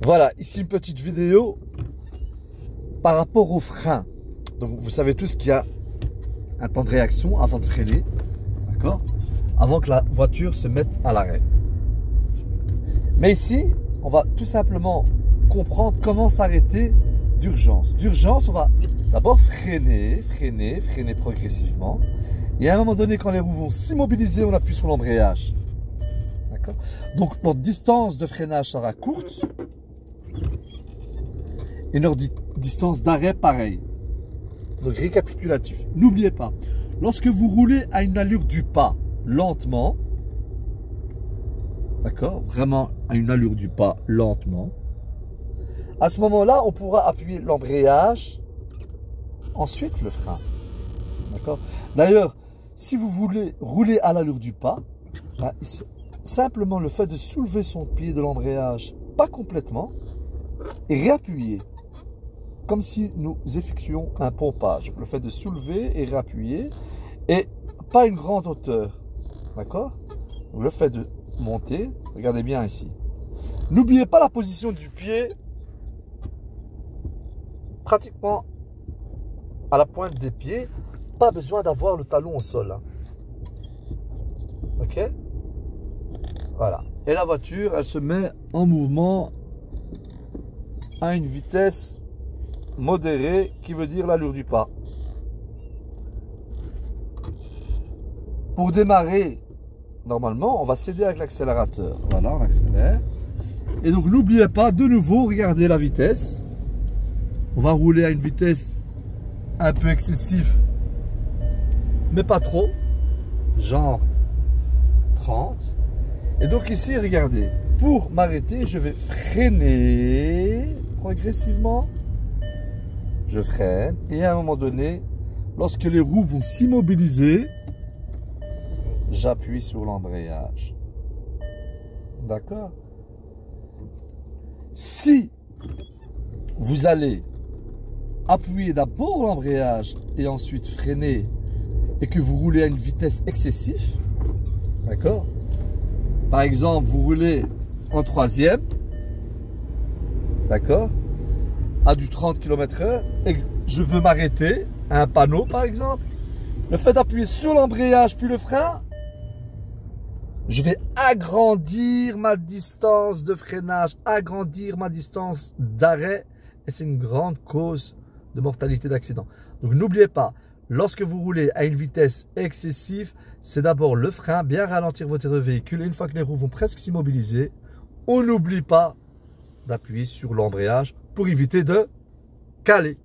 Voilà, ici une petite vidéo par rapport au frein. Donc vous savez tous qu'il y a un temps de réaction avant de freiner, d'accord? Avant que la voiture se mette à l'arrêt. Mais ici, on va tout simplement comprendre comment s'arrêter d'urgence. D'urgence, on va d'abord freiner progressivement. Et à un moment donné, quand les roues vont s'immobiliser, on appuie sur l'embrayage. D'accord? Donc notre distance de freinage sera courte. Et notre distance d'arrêt, pareil. Donc récapitulatif. N'oubliez pas, lorsque vous roulez à une allure du pas, lentement, d'accord, vraiment à une allure du pas, lentement, à ce moment-là, on pourra appuyer l'embrayage, ensuite le frein. D'accord. D'ailleurs, si vous voulez rouler à l'allure du pas, ben, simplement le fait de soulever son pied de l'embrayage, pas complètement, et réappuyer. Comme si nous effectuions un pompage. Le fait de soulever et réappuyer, et pas une grande hauteur. D'accord? Le fait de monter, regardez bien ici. N'oubliez pas la position du pied, pratiquement à la pointe des pieds. Pas besoin d'avoir le talon au sol. Hein. Ok? Voilà. Et la voiture, elle se met en mouvement à une vitesse modéré, qui veut dire l'allure du pas. Pour démarrer, normalement, on va céder avec l'accélérateur. Voilà, on accélère. Et donc, n'oubliez pas, de nouveau, regardez la vitesse. On va rouler à une vitesse un peu excessive, mais pas trop. Genre 30. Et donc ici, regardez, pour m'arrêter, je vais freiner progressivement. Je freine et à un moment donné, lorsque les roues vont s'immobiliser, j'appuie sur l'embrayage. D'accord? Si vous allez appuyer d'abord l'embrayage et ensuite freiner et que vous roulez à une vitesse excessive, d'accord? Par exemple, vous roulez en troisième, d'accord? À du 30 km/h et je veux m'arrêter à un panneau par exemple, le fait d'appuyer sur l'embrayage puis le frein, je vais agrandir ma distance de freinage, agrandir ma distance d'arrêt et c'est une grande cause de mortalité d'accident. Donc n'oubliez pas, lorsque vous roulez à une vitesse excessive, c'est d'abord le frein, bien ralentir votre véhicule et une fois que les roues vont presque s'immobiliser, on n'oublie pas d'appuyer sur l'embrayage pour éviter de caler.